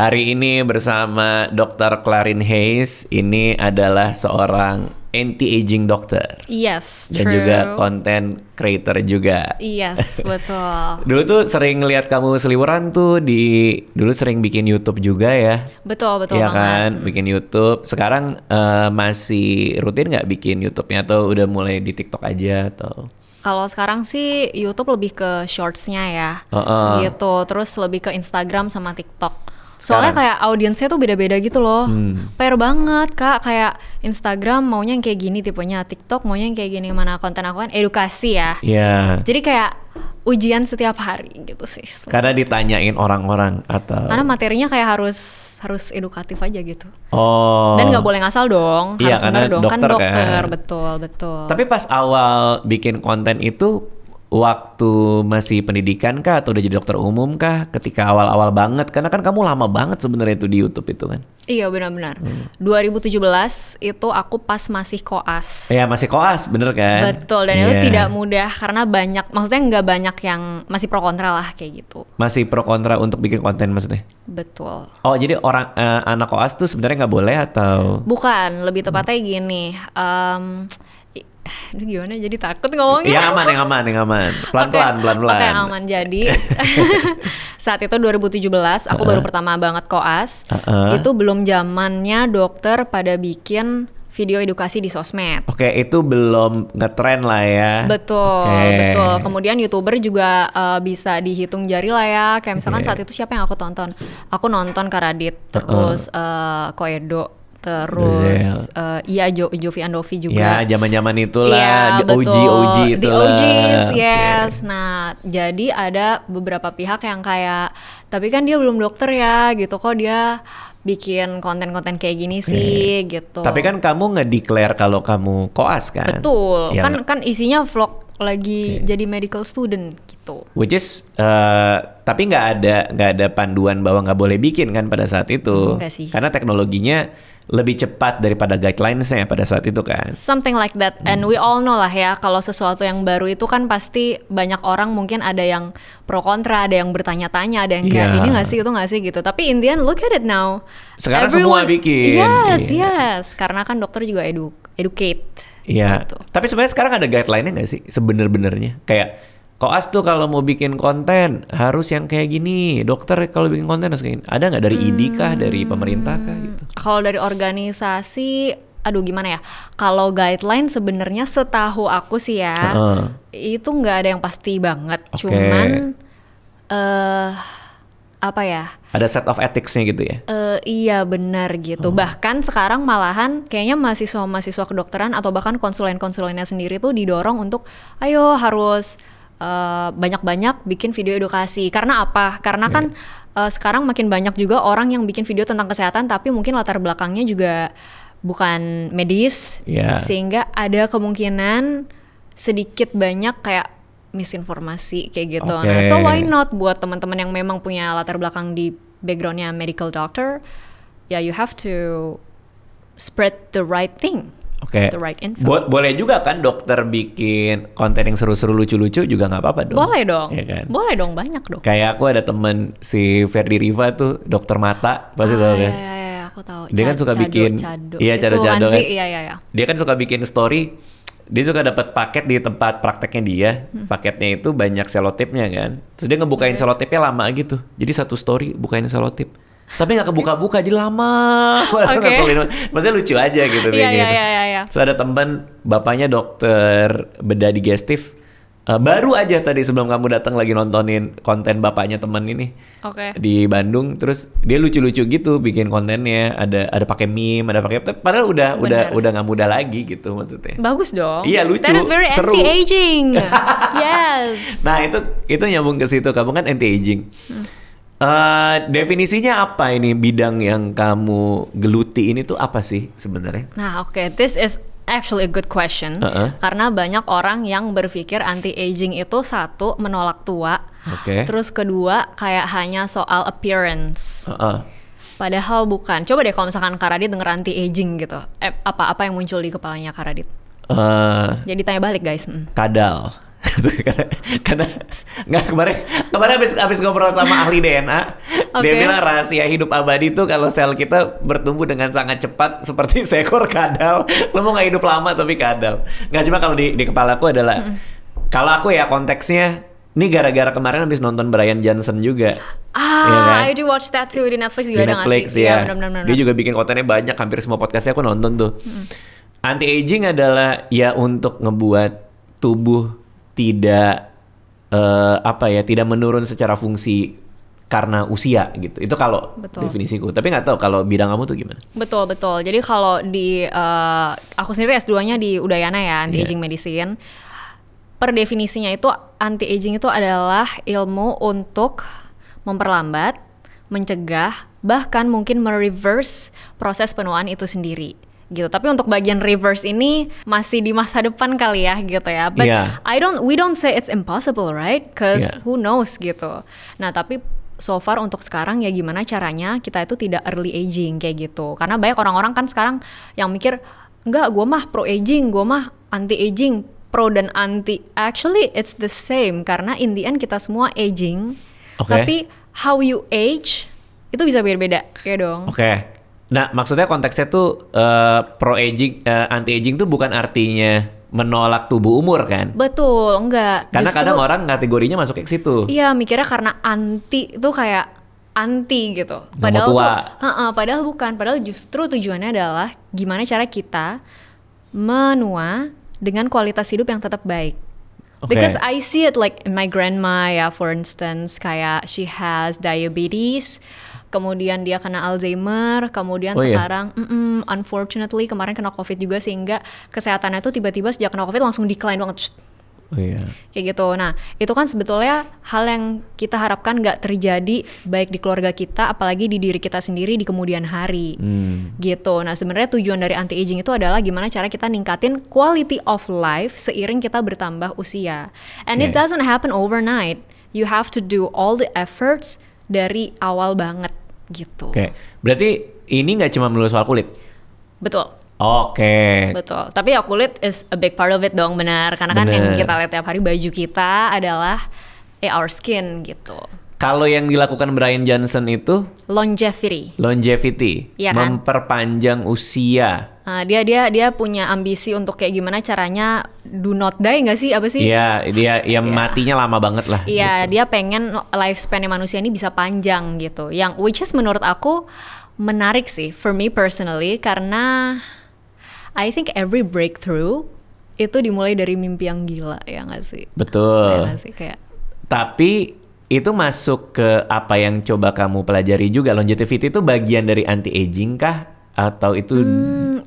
Hari ini bersama Dr. Clarin Hayes. Ini adalah seorang anti-aging dokter. Yes, dan true. juga content creator juga. Yes, betul. Dulu tuh sering ngeliat kamu seliweran tuh dulu sering bikin YouTube juga ya. Betul Iya banget. kan, bikin YouTube. Sekarang masih rutin nggak bikin YouTube-nya atau udah mulai di TikTok aja atau? Kalau sekarang sih YouTube lebih ke shorts-nya ya, gitu. Terus lebih ke Instagram sama TikTok. Soalnya kayak audiensnya tuh beda-beda gitu loh. Fair banget Kak, kayak Instagram maunya yang kayak gini tipenya, TikTok maunya yang kayak gini. Mana konten aku kan edukasi ya. Iya. Jadi kayak ujian setiap hari gitu sih. Karena ditanyain orang-orang atau? Karena materinya kayak harus edukatif aja gitu. Oh. Dan nggak boleh ngasal dong, iya, harus benar dong. Kan dokter, kan? betul. Tapi pas awal bikin konten itu waktu masih pendidikan kah atau udah jadi dokter umum kah? Ketika awal-awal banget, karena kan kamu lama banget sebenarnya itu di YouTube itu kan? Iya benar-benar. 2017 itu aku pas masih koas. Ya masih koas, bener kan? Betul, dan itu tidak mudah karena maksudnya nggak banyak yang masih pro kontra lah kayak gitu. Masih pro kontra untuk bikin konten maksudnya? Betul. Oh jadi anak koas tuh sebenarnya nggak boleh atau? Bukan, lebih tepatnya gini. Aduh gimana jadi takut ngomongnya. Yang aman. Pelan-pelan. Oke, aman. Jadi saat itu 2017 aku baru pertama banget koas. Itu belum zamannya dokter pada bikin video edukasi di sosmed. Oke, itu belum ngetren lah ya. Betul. Kemudian YouTuber juga bisa dihitung jari lah ya. Kayak misalkan saat itu siapa yang aku tonton? Aku nonton Karadit, terus Koedo, terus Jovi Andovi juga. Ya, zaman-zaman itulah, ya, OG itulah. The OGs, yes. Nah, jadi ada beberapa pihak yang kayak, tapi kan dia belum dokter ya, gitu kok dia bikin konten-konten kayak gini sih, gitu. Tapi kan kamu nge-declare kalau kamu koas kan? Betul, ya, kan isinya vlog lagi jadi medical student gitu. Which is, tapi nggak ada panduan bahwa nggak boleh bikin kan pada saat itu. Enggak sih. Karena teknologinya lebih cepat daripada guidelines-nya pada saat itu kan. Something like that. And we all know lah ya, kalau sesuatu yang baru itu kan pasti banyak orang mungkin ada yang pro kontra, ada yang bertanya-tanya, ada yang kayak ini nggak sih, itu nggak sih gitu. Tapi in the end, look at it now. Sekarang semua bikin. Yes. Karena kan dokter juga educate. Iya. Gitu. Tapi sebenarnya sekarang ada guideline-nya nggak sih sebener-benernya? Kayak koas tuh kalau mau bikin konten harus yang kayak gini. Dokter kalau bikin konten harus kayak gini. Ada nggak dari ID kah, dari pemerintah kah gitu? Kalau dari organisasi, aduh gimana ya? Kalau guideline sebenarnya setahu aku sih ya, itu nggak ada yang pasti banget. Cuman apa ya? Ada set of ethics-nya gitu ya? Iya benar gitu. Bahkan sekarang malahan kayaknya mahasiswa kedokteran atau bahkan konsulennya sendiri tuh didorong untuk ayo harus banyak-banyak bikin video edukasi. Karena apa? Karena kan sekarang makin banyak juga orang yang bikin video tentang kesehatan tapi mungkin latar belakangnya juga bukan medis, sehingga ada kemungkinan sedikit banyak kayak misinformasi kayak gitu. Nah, so why not buat teman-teman yang memang punya latar belakang di backgroundnya medical doctor, ya you have to spread the right thing. The right info. Boleh juga kan dokter bikin konten yang seru-seru, lucu-lucu juga nggak apa-apa dong? Boleh dong, ya kan? Boleh dong, banyak dong. Kayak aku ada temen si Ferdi Riva tuh, dokter mata, pasti tahu kan? Iya, aku tahu. Dia kan suka bikin, iya Cado kan? Iya. Dia kan suka bikin story, dia suka dapat paket di tempat prakteknya dia, paketnya itu banyak selotipnya kan, terus dia ngebukain selotipnya lama gitu, jadi satu story bukain selotip. Tapi nggak kebuka-buka aja lama. Maksudnya lucu aja gitu. Iya. Terus ada teman bapaknya dokter bedah digestif. Baru aja tadi sebelum kamu datang lagi nontonin konten bapaknya teman ini di Bandung. Terus dia lucu-lucu gitu bikin kontennya. Ada pakai meme, ada pakai. Padahal udah nggak muda lagi gitu maksudnya. Bagus dong. Iya lucu. That is very seru. Anti-aging. Yes. Nah itu nyambung ke situ. Kamu kan anti-aging. Definisinya apa ini bidang yang kamu geluti ini tuh apa sih sebenarnya? Nah this is actually a good question. Karena banyak orang yang berpikir anti-aging itu satu, menolak tua. Terus kedua kayak hanya soal appearance. Padahal bukan. Coba deh kalau misalkan Karadit denger anti-aging gitu, apa yang muncul di kepalanya Karadit? Jadi tanya balik guys. Kadal. karena nggak kemarin habis ngobrol sama ahli DNA, dia bilang rahasia hidup abadi itu kalau sel kita bertumbuh dengan sangat cepat seperti seekor kadal. Lo mau nggak hidup lama tapi kadal. Nggak, cuma kalau di kepalaku adalah kalau aku ya konteksnya ini gara-gara kemarin habis nonton Bryan Johnson juga. Ya kan? I do watch that too di Netflix juga ada nggak sih? Ya. Benar. Dia juga bikin kontennya banyak, hampir semua podcastnya aku nonton tuh. Anti-aging adalah ya untuk ngebuat tubuh tidak tidak menurun secara fungsi karena usia gitu. Itu kalau definisiku. Tapi nggak tahu kalau bidang kamu tuh gimana? Betul. Jadi kalau di aku sendiri S2-nya di Udayana ya, anti-aging medicine. Per definisinya itu anti-aging itu adalah ilmu untuk memperlambat, mencegah, bahkan mungkin mereverse proses penuaan itu sendiri. Gitu. Tapi untuk bagian reverse ini masih di masa depan kali ya gitu ya. But we don't say it's impossible, right? Cause who knows gitu. Nah, tapi so far untuk sekarang ya gimana caranya kita itu tidak early aging kayak gitu. Karena banyak orang-orang kan sekarang yang mikir, enggak, gue mah pro aging, gue mah anti aging. Pro dan anti, actually it's the same karena in the end kita semua aging. Tapi how you age itu bisa beda-beda ya dong. Nah, maksudnya konteksnya tuh pro aging, anti aging tuh bukan artinya menolak tubuh umur kan? Betul, enggak. Karena kadang orang kategorinya masuk ke situ. Iya, mikirnya karena anti itu kayak anti gitu. Padahal padahal bukan. Padahal justru tujuannya adalah gimana cara kita menua dengan kualitas hidup yang tetap baik. Because I see it like my grandma ya, for instance, kayak she has diabetes, kemudian dia kena Alzheimer, kemudian sekarang unfortunately kemarin kena COVID juga, sehingga kesehatannya tuh tiba-tiba sejak kena COVID langsung decline banget. Kayak gitu. Nah, itu kan sebetulnya hal yang kita harapkan nggak terjadi baik di keluarga kita, apalagi di diri kita sendiri di kemudian hari. Gitu. Nah, sebenarnya tujuan dari anti aging itu adalah gimana cara kita ningkatin quality of life seiring kita bertambah usia. And it doesn't happen overnight. You have to do all the efforts dari awal banget gitu. Berarti ini nggak cuma melulu soal kulit? Betul. Betul. Tapi ya kulit is a big part of it dong, benar. Karena kan yang kita lihat tiap hari baju kita adalah our skin gitu. Kalau yang dilakukan Bryan Johnson itu longevity, ya kan? Memperpanjang usia. Dia punya ambisi untuk kayak gimana caranya do not die nggak sih? Apa sih? Iya, dia matinya lama banget lah. Iya, gitu. Dia pengen lifespan manusia ini bisa panjang gitu. Yang which is menurut aku menarik sih, for me personally, karena I think every breakthrough itu dimulai dari mimpi yang gila, ya nggak sih? Betul. Ya gak sih? Tapi itu masuk ke apa yang coba kamu pelajari juga. Longevity itu bagian dari anti-aging kah? Atau itu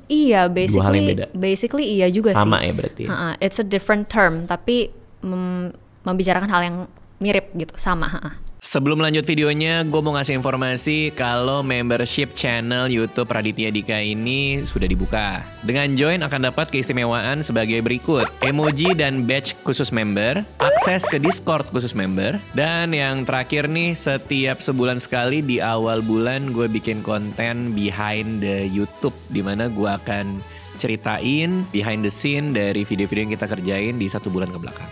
iya, dua hal yang beda? Basically iya juga sih. Sama ya berarti? It's a different term, tapi membicarakan hal yang mirip gitu, sama. Sebelum lanjut videonya, gue mau ngasih informasi kalau membership channel YouTube Raditya Dika ini sudah dibuka. Dengan join akan dapat keistimewaan sebagai berikut: emoji dan badge khusus member, akses ke Discord khusus member, dan yang terakhir nih, setiap sebulan sekali di awal bulan gue bikin konten behind the YouTube, dimana gue akan ceritain behind the scene dari video-video yang kita kerjain di 1 bulan ke belakang.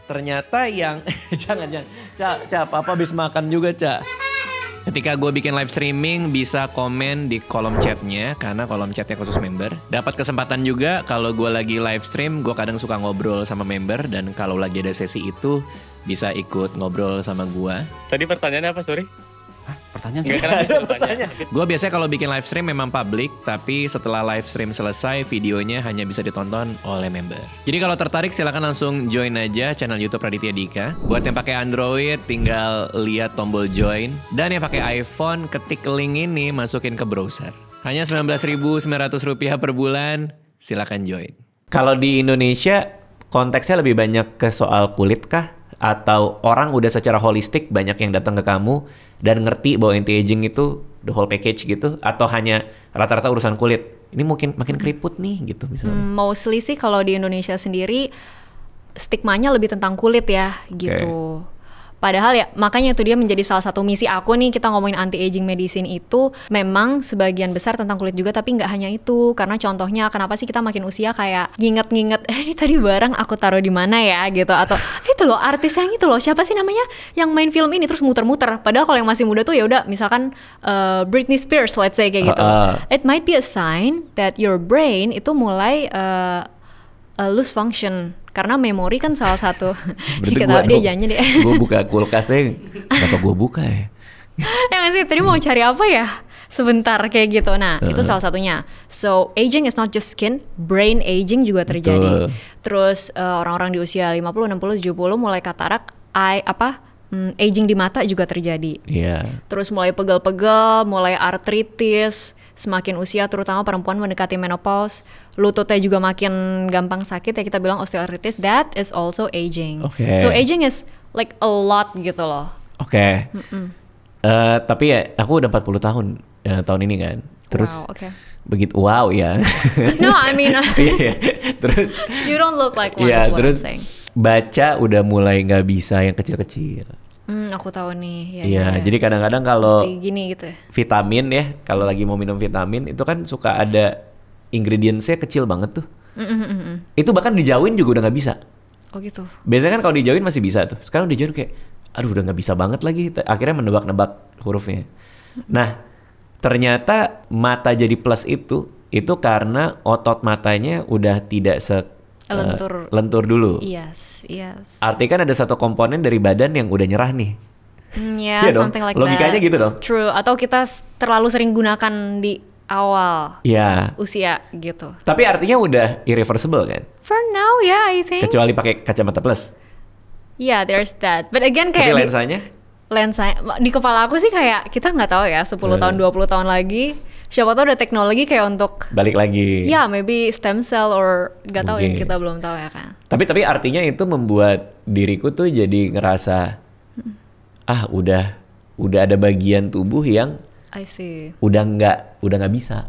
Ternyata yang jangan Cak, Papa habis makan juga, Cak. Ketika gue bikin live streaming bisa komen di kolom chatnya, karena kolom chatnya khusus member. Dapat kesempatan juga kalau gue lagi live stream, gue kadang suka ngobrol sama member, dan kalau lagi ada sesi itu bisa ikut ngobrol sama gue. Tadi pertanyaannya apa, sorry? Pertanyaan gue biasanya kalau bikin live stream memang public, tapi setelah live stream selesai videonya hanya bisa ditonton oleh member. Jadi kalau tertarik silakan langsung join aja channel YouTube Raditya Dika. Buat yang pakai Android tinggal lihat tombol join, dan yang pakai iPhone ketik link ini masukin ke browser. Hanya Rp19.900 per bulan, silakan join. Kalau di Indonesia konteksnya lebih banyak ke soal kulit kah? Atau orang udah secara holistik banyak yang datang ke kamu dan ngerti bahwa anti-aging itu the whole package gitu? Atau hanya rata-rata urusan kulit? Ini mungkin makin keriput nih gitu misalnya. Mostly sih kalau di Indonesia sendiri stigmanya lebih tentang kulit ya gitu. Padahal ya makanya itu dia menjadi salah satu misi aku nih, kita ngomongin anti-aging medicine itu memang sebagian besar tentang kulit juga, tapi nggak hanya itu. Karena contohnya kenapa sih kita makin usia kayak nginget-nginget, ini tadi barang aku taruh di mana ya gitu, atau itu loh artis yang itu loh, siapa sih namanya yang main film ini, terus muter-muter. Padahal kalau yang masih muda tuh ya udah misalkan Britney Spears let's say kayak gitu. It might be a sign that your brain itu mulai lose function. Karena memori kan salah satu. Dia janji deh. Gue buka kulkasnya, kenapa gue buka ya? Ya nggak sih, tadi mau cari apa ya? Sebentar kayak gitu. Nah, itu salah satunya. So, aging is not just skin, brain aging juga terjadi. Terus orang-orang di usia 50, 60, 70 mulai katarak, aging di mata juga terjadi. Terus mulai pegel-pegel, mulai artritis. Semakin usia terutama perempuan mendekati menopause, lututnya juga makin gampang sakit ya, kita bilang osteoarthritis. That is also aging. So aging is like a lot gitu loh. Tapi ya aku udah 40 tahun tahun ini kan. Terus begitu wow ya. No, I mean terus you don't look like one. Terus baca udah mulai nggak bisa yang kecil-kecil. Aku tahu nih. Iya, jadi kadang-kadang kalau gini gitu ya. Vitamin ya, kalau lagi mau minum vitamin itu kan suka ada ingredientsnya kecil banget tuh. Itu bahkan dijauhin juga udah nggak bisa. Oh gitu. Biasanya kan kalau dijauhin masih bisa tuh. Sekarang dijauhin kayak, aduh udah nggak bisa banget lagi. Akhirnya menebak-nebak hurufnya. Nah, ternyata mata jadi plus itu karena otot matanya udah tidak lentur dulu. Yes. Artinya kan ada satu komponen dari badan yang udah nyerah nih. Iya, something like logikanya that. Gitu dong. True. Atau kita terlalu sering gunakan di awal usia gitu. Tapi artinya udah irreversible kan? For now, I think. Kecuali pakai kacamata plus. Yeah, there's that. But again kayak lensa di kepala aku sih kayak kita nggak tahu ya 10 tahun 20 tahun lagi. Siapa tahu ada teknologi kayak untuk balik lagi. Ya, maybe stem cell or gak tahu ya, kita belum tahu ya kan. Tapi artinya itu membuat diriku tuh jadi ngerasa udah ada bagian tubuh yang I see. Udah nggak bisa.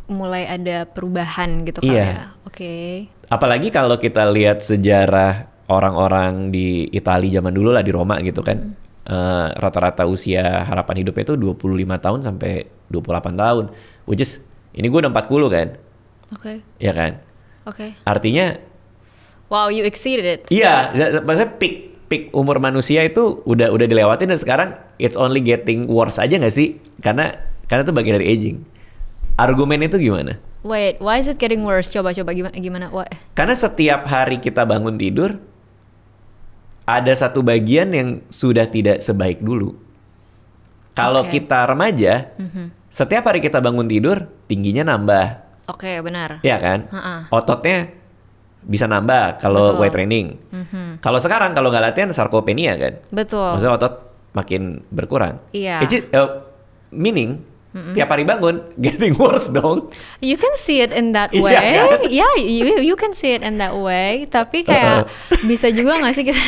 Mulai ada perubahan gitu kan ya. Apalagi kalau kita lihat sejarah orang-orang di Italia zaman dulu lah, di Roma gitu kan. Rata-rata usia harapan hidupnya itu 25 tahun sampai 28 tahun. Which is, ini gue udah 40 kan? Iya kan? Artinya wow, you exceeded it. Iya, maksudnya peak umur manusia itu udah dilewatin, dan sekarang it's only getting worse aja gak sih? Karena itu bagian dari aging. Argumen itu gimana? Wait, why is it getting worse? Coba gimana? Karena setiap hari kita bangun tidur, ada satu bagian yang sudah tidak sebaik dulu. Kalau kita remaja, setiap hari kita bangun tidur, tingginya nambah. Benar. Iya kan? Ototnya bisa nambah kalau weight training. Kalau sekarang kalau nggak latihan, sarkopenia kan? Betul. Maksudnya otot makin berkurang. Iya. Meaning, tiap hari bangun, getting worse dong. You can see it in that way. Yeah, you can see it in that way. Tapi kayak bisa juga nggak sih kita?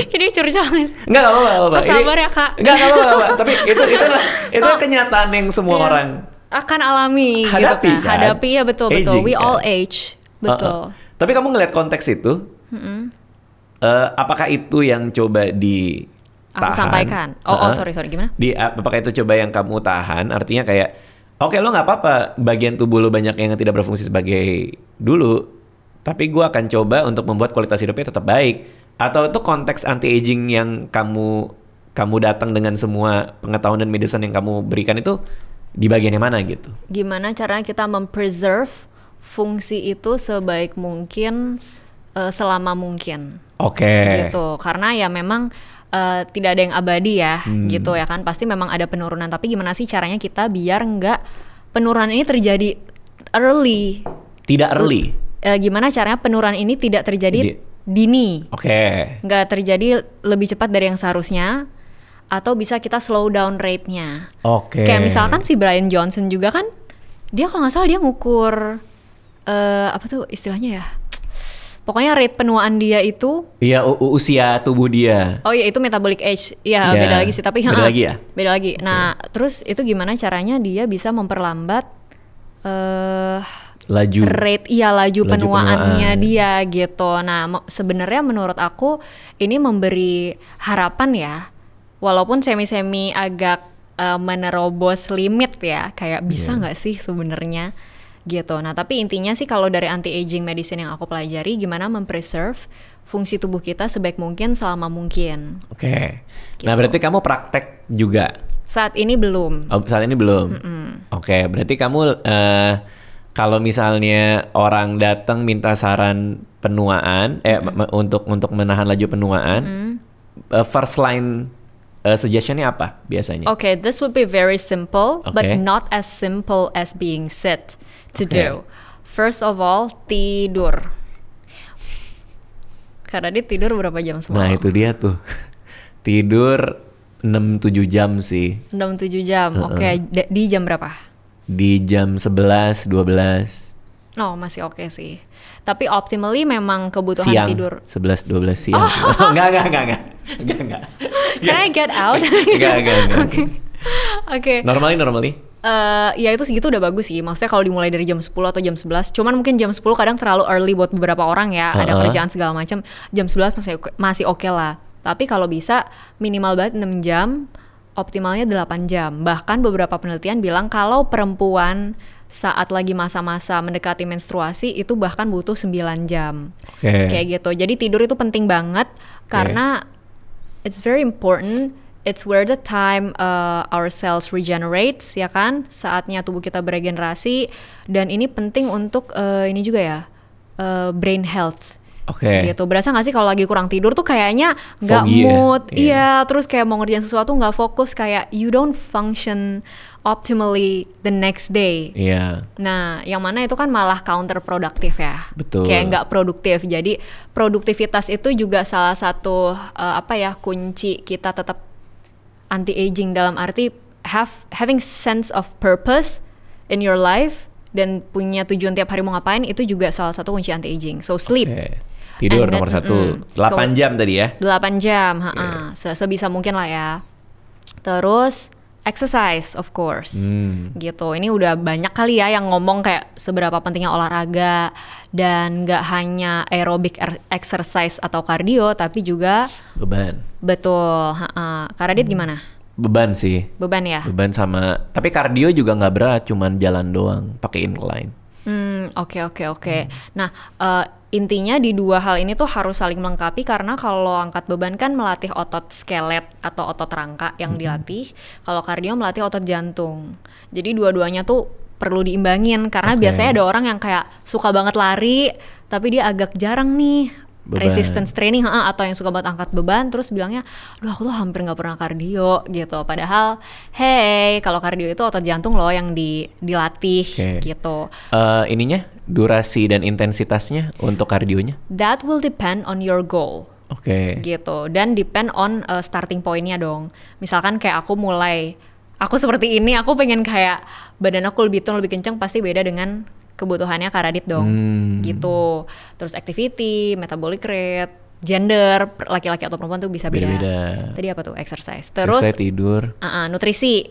Ini curcol. Nggak apa-apa. Sabar ya kak. Nggak apa-apa. Tapi itu kenyataan yang semua orang akan alami hadapi, gitu kan. Hadapi ya, betul. Aging, We all age. Betul. Tapi kamu ngeliat konteks itu, apakah itu yang coba di aku sampaikan. Sorry, gimana? Apakah itu coba yang kamu tahan? Artinya kayak, oke, lo nggak apa-apa, bagian tubuh lo banyak yang tidak berfungsi sebagai dulu, tapi gue akan coba untuk membuat kualitas hidupnya tetap baik. Atau itu konteks anti-aging yang kamu datang dengan semua pengetahuan dan medicine yang kamu berikan itu di bagian yang mana gitu? Gimana caranya kita mempreserve fungsi itu sebaik mungkin, selama mungkin. Gitu, karena ya memang tidak ada yang abadi ya, gitu ya kan. Pasti memang ada penurunan, tapi gimana sih caranya kita biar nggak penurunan ini terjadi early? Tidak early. Gimana caranya penurunan ini tidak terjadi dini? Nggak terjadi lebih cepat dari yang seharusnya, atau bisa kita slow down rate-nya. Kayak misalkan si Brian Johnson juga kan, dia kalau nggak salah dia ngukur apa tuh istilahnya ya? Pokoknya rate penuaan dia itu, iya, usia tubuh dia. Oh iya, itu metabolic age. Iya, beda lagi sih, tapi beda lagi ya? Beda lagi. Nah, terus itu gimana caranya dia bisa memperlambat laju penuaannya dia gitu. Nah, sebenarnya menurut aku ini memberi harapan ya, walaupun semi agak menerobos limit ya, kayak bisa nggak sih sebenarnya gitu. Nah, tapi intinya sih kalau dari anti-aging medicine yang aku pelajari, gimana mempreserve fungsi tubuh kita sebaik mungkin selama mungkin. Oke. Gitu. Nah, berarti kamu praktek juga? Saat ini belum. Oh, saat ini belum? Oke, berarti kamu kalau misalnya orang datang minta saran penuaan, untuk menahan laju penuaan, first line suggestionnya apa biasanya? Okay, this would be very simple, but not as simple as being said to do. First of all, tidur. Karena dia tidur berapa jam semalam? Nah itu dia tuh, tidur 6-7 jam sih. 6-7 jam, oke. Di jam berapa? Di jam 11-12. Oh, masih oke sih. Tapi optimally memang kebutuhan siang, tidur 11-12 siang. Oh. Enggak. Can I get out? Enggak. Oke. Normally? Ya itu segitu udah bagus sih. Maksudnya kalau dimulai dari jam 10 atau jam 11. Cuman mungkin jam 10 kadang terlalu early buat beberapa orang ya. Ada kerjaan segala macam. Jam 11 masih oke lah. Tapi kalau bisa minimal banget 6 jam, optimalnya 8 jam. Bahkan beberapa penelitian bilang kalau perempuan saat lagi masa-masa mendekati menstruasi itu bahkan butuh 9 jam. Kayak gitu. Jadi tidur itu penting banget karena it's very important. It's where the time our cells regenerates, ya kan? Saatnya tubuh kita beregenerasi. Dan ini penting untuk ini juga ya, brain health. Gitu. Berasa gak sih kalau lagi kurang tidur tuh kayaknya gak mood. Iya, terus kayak mau ngerjain sesuatu gak fokus. Kayak you don't function optimally the next day. Nah, yang mana itu kan malah counterproductive ya. Betul. Kayak nggak produktif. Jadi produktivitas itu juga salah satu kunci kita tetap anti-aging, dalam arti having sense of purpose in your life dan punya tujuan tiap hari mau ngapain, itu juga salah satu kunci anti-aging. So sleep. Tidur nomor 1. 8 jam tadi ya? 8 jam, sebisa mungkin lah ya. Terus exercise of course. Gitu. Ini udah banyak kali ya yang ngomong kayak seberapa pentingnya olahraga, dan gak hanya aerobic exercise atau cardio, tapi juga beban. Betul. Karena dia gimana? Beban sih. Beban ya? Beban sama, tapi cardio juga gak berat, cuman jalan doang, pakai incline. Oke. Nah, intinya di dua hal ini tuh harus saling melengkapi, karena kalau angkat beban kan melatih otot skelet atau otot rangka yang dilatih. Kalau kardio melatih otot jantung. Jadi dua-duanya tuh perlu diimbangin, karena biasanya ada orang yang kayak suka banget lari tapi dia agak jarang nih resistance training atau yang suka banget angkat beban, terus bilangnya, aku tuh hampir nggak pernah kardio gitu. Padahal, kalau kardio itu otot jantung loh yang dilatih gitu. Ininya durasi dan intensitasnya untuk kardionya? That will depend on your goal. Gitu. Dan depend on starting point-nya dong. Misalkan kayak aku seperti ini, aku pengen kayak badan aku lebih kenceng, pasti beda dengan kebutuhannya Kak Radit dong. Gitu. Terus activity, metabolic rate, gender, laki-laki atau perempuan tuh bisa beda. Tadi apa tuh? Exercise. Terus tidur. Nutrisi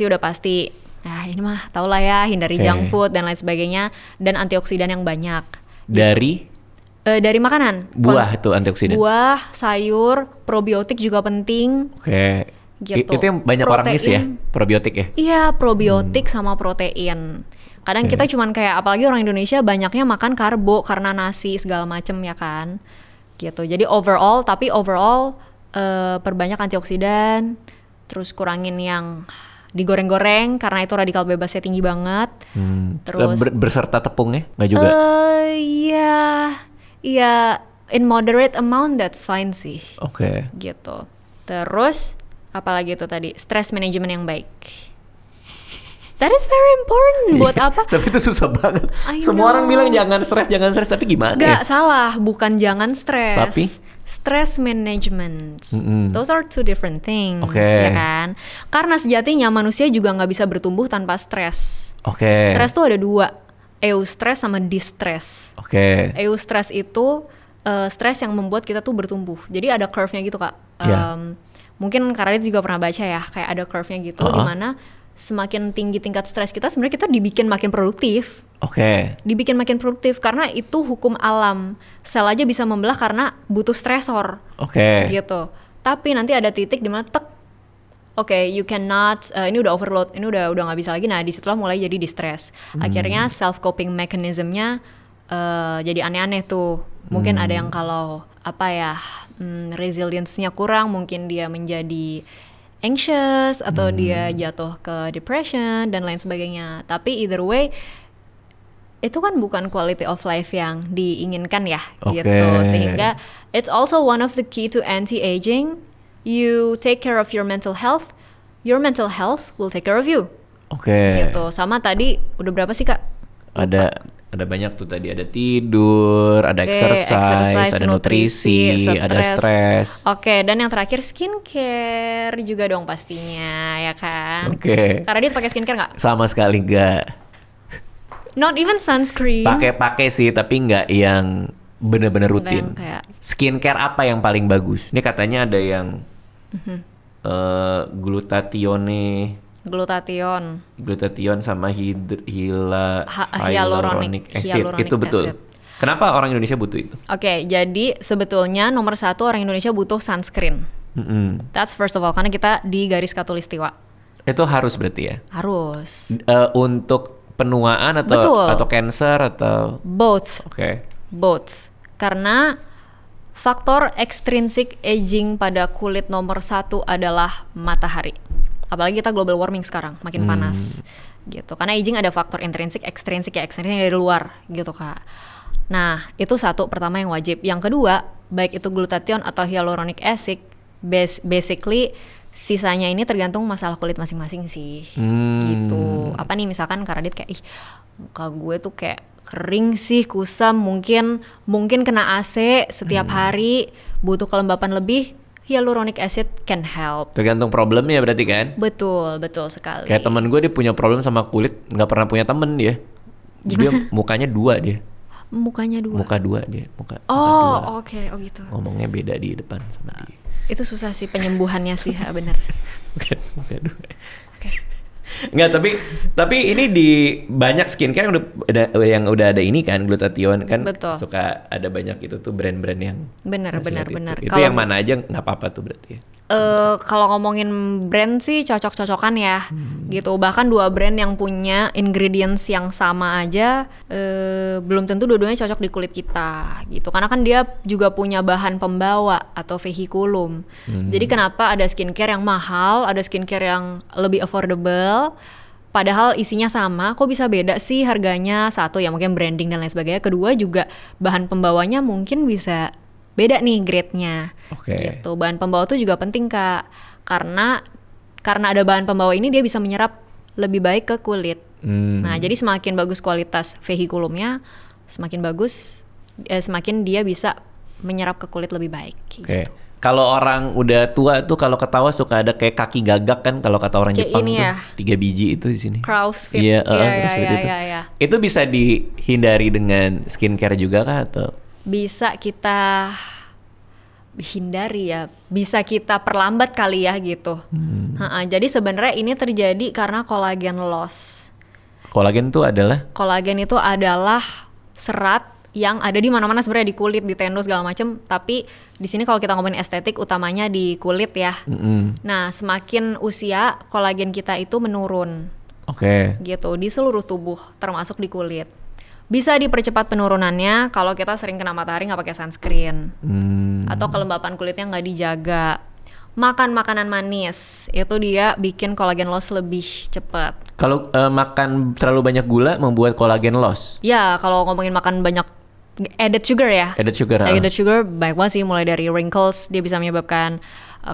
udah pasti. Ini mah tau lah ya, hindari junk food dan lain sebagainya, dan antioksidan yang banyak. Dari makanan. Buah itu antioksidan. Buah, sayur, probiotik juga penting. Gitu. Itu yang banyak orang miss ya, probiotik ya? Iya, probiotik sama protein. Kadang kita cuman kayak, apalagi orang Indonesia banyaknya makan karbo karena nasi segala macem ya kan. Gitu. Jadi overall perbanyak antioksidan, terus kurangin yang digoreng-goreng karena itu radikal bebasnya tinggi banget. Terus berserta tepungnya nggak juga? Iya, in moderate amount that's fine sih. Gitu. Terus apalagi itu tadi, stress management yang baik. That is very important. Buat apa? Tapi itu susah banget. Semua orang bilang jangan stres, tapi gimana? Gak salah, bukan jangan stres. Tapi stress management. Those are two different things, ya kan? Karena sejatinya manusia juga nggak bisa bertumbuh tanpa stres. Stres tuh ada dua, eustress sama distress. Eustress itu stres yang membuat kita tuh bertumbuh. Jadi ada curve-nya gitu Kak. Mungkin Kak Radit juga pernah baca ya, kayak ada curve-nya gitu, di mana semakin tinggi tingkat stres kita, sebenarnya kita dibikin makin produktif. Dibikin makin produktif karena itu hukum alam. Sel aja bisa membelah karena butuh stresor. Gitu. Tapi nanti ada titik di mana you cannot, ini udah overload, ini udah nggak bisa lagi. Nah, disitulah mulai jadi distress. Akhirnya self coping mechanism-nya jadi aneh-aneh tuh. Mungkin ada yang kalau resilience-nya kurang, mungkin dia menjadi anxious atau dia jatuh ke depression dan lain sebagainya. Tapi either way itu kan bukan quality of life yang diinginkan ya, gitu. Sehingga it's also one of the key to anti-aging. You take care of your mental health will take care of you. Gitu. Sama tadi udah berapa sih Kak? Ada banyak tuh tadi, ada tidur, ada exercise, ada nutrisi, ada stres. Dan yang terakhir skincare juga dong pastinya, ya kan? Karena dia pakai skincare nggak? Sama sekali nggak. Not even sunscreen. Pakai sih, tapi nggak yang bener-bener rutin. Skincare apa yang paling bagus? Ini katanya ada yang glutathione sama hyaluronic acid. Itu betul. Acid. Kenapa orang Indonesia butuh itu? Jadi sebetulnya nomor 1 orang Indonesia butuh sunscreen. That's first of all, karena kita di garis khatulistiwa. Itu harus berarti ya? Harus. Untuk penuaan atau cancer atau? Both. Both. Karena faktor extrinsic aging pada kulit nomor 1 adalah matahari. Apalagi kita global warming sekarang, makin panas gitu. Karena aging ada faktor intrinsik, ekstrinsik ya, ekstrinsik dari luar gitu Kak. Nah, itu satu pertama yang wajib. Yang kedua, baik itu glutathione atau hyaluronic acid, basically sisanya ini tergantung masalah kulit masing-masing sih. Gitu. Apa nih misalkan Kak Radit kayak muka gue tuh kayak kering sih, kusam, mungkin kena AC setiap hari, butuh kelembapan lebih. Hyaluronic acid can help. Tergantung problemnya berarti kan? Betul sekali. Kayak teman gue, dia punya problem sama kulit, nggak pernah punya temen dia. Dia mukanya 2 dia. Mukanya 2? Muka 2 dia. Muka 2. Oh gitu. Ngomongnya beda di depan sama dia. Itu susah sih penyembuhannya sih, benar. Muka 2. Enggak, tapi ini di banyak skincare yang udah ada ini kan, glutathione kan. Betul. Suka ada banyak itu tuh brand-brand yang benar. Itu kalo, yang mana aja nggak apa-apa tuh berarti ya? Kalau ngomongin brand sih cocok-cocokan ya, gitu. Bahkan 2 brand yang punya ingredients yang sama aja belum tentu dua-duanya cocok di kulit kita, gitu. Karena kan dia juga punya bahan pembawa atau vehikulum. Jadi kenapa ada skincare yang mahal, ada skincare yang lebih affordable, padahal isinya sama, kok bisa beda sih harganya? Satu ya mungkin branding dan lain sebagainya. Kedua juga bahan pembawanya mungkin bisa beda nih grade-nya. Gitu. Bahan pembawa tuh juga penting Kak, karena ada bahan pembawa ini dia bisa menyerap lebih baik ke kulit. Nah, jadi semakin bagus kualitas vehikulumnya, semakin dia bisa menyerap ke kulit lebih baik. Gitu. Kalau orang udah tua tuh kalau ketawa suka ada kayak kaki gagak kan, kalau kata orang kayak Jepang tuh ya? 3 biji itu di sini. Crow's feet. Iya. Itu bisa dihindari dengan skincare juga kah atau? Bisa kita hindari ya, bisa kita perlambat kali ya gitu. Jadi sebenarnya ini terjadi karena collagen loss. Collagen itu adalah serat yang ada di mana-mana sebenarnya, di kulit, di tendon segala macam. Tapi di sini kalau kita ngomongin estetik utamanya di kulit ya. Nah, semakin usia collagen kita itu menurun. Gitu di seluruh tubuh termasuk di kulit. Bisa dipercepat penurunannya kalau kita sering kena matahari nggak pakai sunscreen, atau kelembapan kulitnya nggak dijaga. Makan makanan manis itu dia bikin collagen loss lebih cepat. Kalau makan terlalu banyak gula membuat collagen loss? Ya, kalau ngomongin makan banyak added sugar ya. Added sugar banyak banget sih, mulai dari wrinkles, dia bisa menyebabkan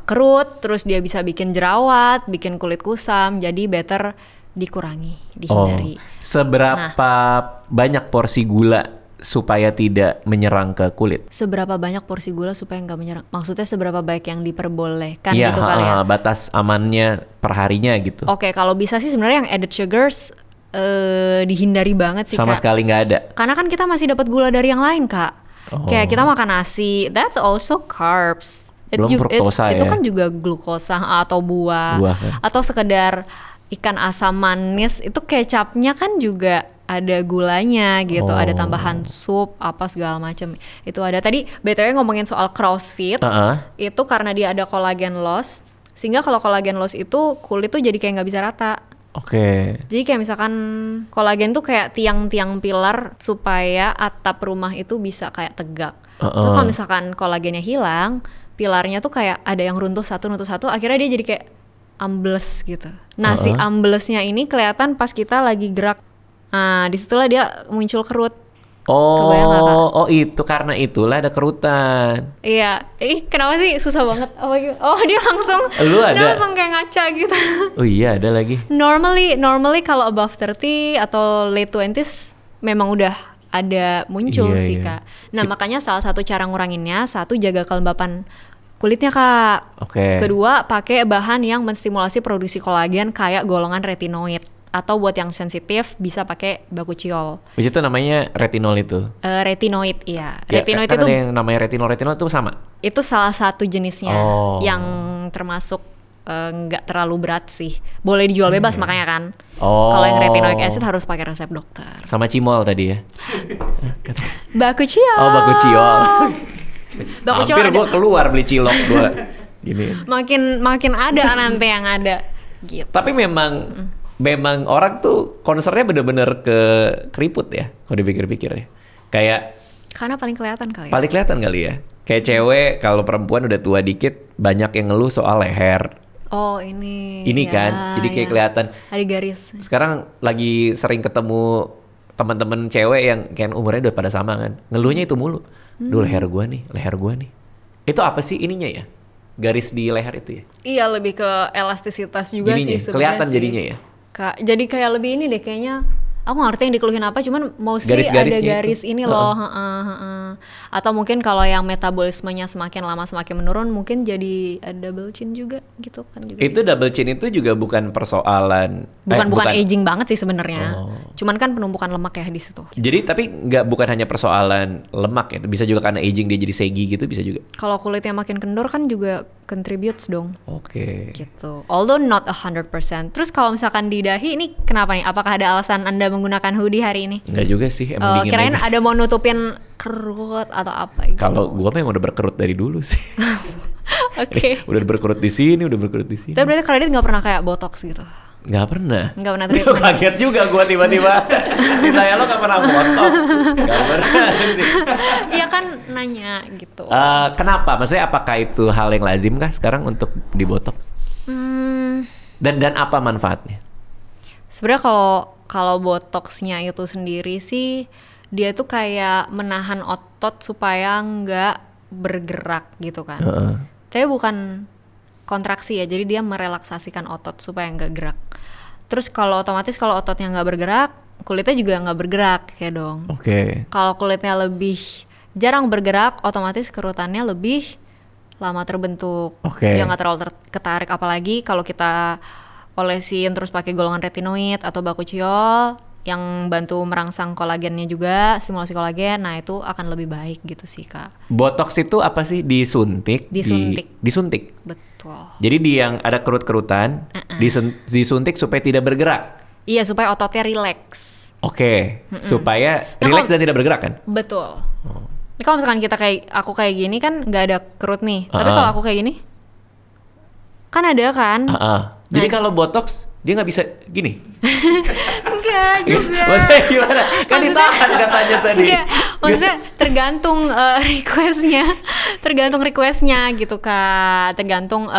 kerut, terus dia bisa bikin jerawat, bikin kulit kusam. Jadi better dikurangi, dihindari. Seberapa banyak porsi gula supaya tidak menyerang ke kulit? Seberapa banyak porsi gula supaya nggak menyerang? Maksudnya seberapa baik yang diperbolehkan gitu kali ya? Batas amannya perharinya gitu. Kalau bisa sih sebenarnya yang added sugars dihindari banget sih Sama Kak. Sekali nggak ada. Karena kan kita masih dapat gula dari yang lain Kak. Kayak kita makan nasi, that's also carbs. Belum fruktosa Itu kan juga glukosa atau buah kan? Atau sekedar ikan asam manis itu kecapnya kan juga ada gulanya gitu, ada tambahan sup apa segala macam. Itu ada. Tadi BTW ngomongin soal CrossFit, itu karena dia ada collagen loss, sehingga kalau collagen loss itu kulit tuh jadi kayak nggak bisa rata. Jadi kayak misalkan kolagen tuh kayak tiang-tiang pilar supaya atap rumah itu bisa kayak tegak. Terus kalau misalkan kolagennya hilang, pilarnya tuh kayak ada yang runtuh satu, akhirnya dia jadi kayak ambles gitu. Nah si amblesnya ini kelihatan pas kita lagi gerak. Nah disitulah dia muncul kerut. Kebayang gak, Kak? Oh itu karena itulah ada kerutan. Iya, kenapa sih susah banget? Dia langsung kayak ngaca gitu. Oh iya ada lagi. Normally kalau above 30 atau late 20s memang udah ada muncul sih Kak. Nah makanya salah satu cara nguranginnya, satu jaga kelembapan kulitnya Kak. Kedua pakai bahan yang menstimulasi produksi kolagen kayak golongan retinoid. Atau buat yang sensitif bisa pakai bakuchiol. Itu namanya retinol itu? Retinoid, iya. Retinoid itu ada yang namanya retinol itu sama? Itu salah satu jenisnya yang termasuk nggak terlalu berat sih. Boleh dijual bebas makanya kan. Kalau yang retinoic acid harus pakai resep dokter. Sama cimol tadi ya? Bakuchiol. Bakuchiol. Hampir gue keluar beli cilok gue. Gini. Makin ada nanti yang ada. Gitu. Tapi memang orang tuh concernnya bener-bener ke keriput ya, kalau dipikir-pikir ya. Kayak karena paling kelihatan kali ya. Paling kelihatan kali ya. Kayak cewek kalau perempuan udah tua dikit banyak yang ngeluh soal leher. Ini kan, jadi kayak kelihatan. Ada garis. Sekarang lagi sering ketemu teman-teman cewek yang kayak umurnya udah pada sama kan, ngeluhnya itu mulu. Duh leher gua nih. Itu apa sih ininya ya? Garis di leher itu ya? Iya lebih ke elastisitas juga jadinya, sih sebenarnya. Kelihatan jadinya ya? Jadi kayak lebih ini deh kayaknya. Aku gak ngerti yang dikeluhin apa, cuman mostly ada garis ini loh. Atau mungkin kalau yang metabolismenya semakin lama semakin menurun, mungkin jadi double chin juga gitu kan juga. Itu double chin itu juga bukan persoalan bukan aging banget sih sebenarnya. Cuman kan penumpukan lemak ya di situ. Jadi tapi bukan hanya persoalan lemak ya, bisa juga karena aging dia jadi segi gitu, bisa juga. Kalau kulitnya makin kendor kan juga contributes dong. Gitu. Although not 100%. Terus kalau misalkan di dahi ini kenapa nih? Apakah ada alasan Anda menggunakan hoodie hari ini? Enggak juga sih, emang dingin kirain aja. ada mau nutupin kerut atau apa gitu. Kalau gua memang udah berkerut dari dulu sih. Udah berkerut di sini. Tapi berarti kalian nggak pernah kayak botox gitu? Nggak pernah treatment. Kaget juga gua tiba-tiba ditanya lo nggak pernah botox. Nggak pernah sih. Iya kan nanya gitu. Kenapa? Maksudnya apakah itu hal yang lazim kah sekarang untuk di botox? Dan apa manfaatnya? Sebenarnya kalau botoxnya itu sendiri sih dia tuh kayak menahan otot supaya nggak bergerak gitu kan. Tapi bukan kontraksi ya, jadi dia merelaksasikan otot supaya nggak gerak. Terus kalau otomatis kalau ototnya nggak bergerak, kulitnya juga nggak bergerak kayak dong. Kalau kulitnya lebih jarang bergerak, otomatis kerutannya lebih lama terbentuk. Dia nggak terlalu ketarik, apalagi kalau kita olesin terus pakai golongan retinoid atau bakuchiol yang bantu merangsang kolagennya juga, stimulasi kolagen. Nah itu akan lebih baik gitu sih Kak. Botox itu apa sih? Disuntik? Disuntik. Betul. Jadi yang ada kerut-kerutan disuntik supaya tidak bergerak. Iya, supaya ototnya rileks. Supaya rileks dan tidak bergerak kan? Betul. Ini kalau misalkan aku kayak gini kan nggak ada kerut nih. Tapi kalau aku kayak gini kan ada kan? Jadi kalau botox dia nggak bisa gini? Enggak juga. Maksudnya gimana? Kan ditahan katanya tadi. Enggak, maksudnya tergantung requestnya gitu Kak. Tergantung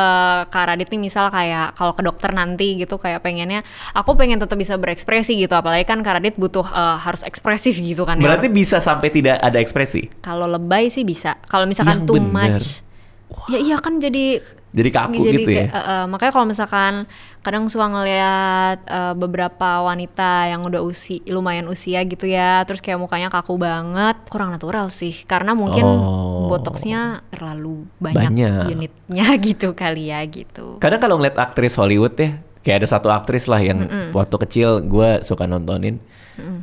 Kak Radit nih misal kayak kalau ke dokter nanti gitu kayak pengennya, aku pengen tetap bisa berekspresi gitu. Apalagi kan Kak Radit butuh harus ekspresif gitu kan. Berarti bisa sampai tidak ada ekspresi? Kalau lebay sih bisa. Kalau misalkan too much. Ya iya kan jadi kaku gitu ya. Makanya kalau misalkan kadang suka ngeliat beberapa wanita yang udah lumayan usia gitu ya, terus kayak mukanya kaku banget, kurang natural sih. Karena mungkin botoxnya terlalu banyak unitnya gitu kali ya gitu. Kadang kalau ngeliat aktris Hollywood ya, kayak ada satu aktris lah yang waktu kecil gue suka nontonin.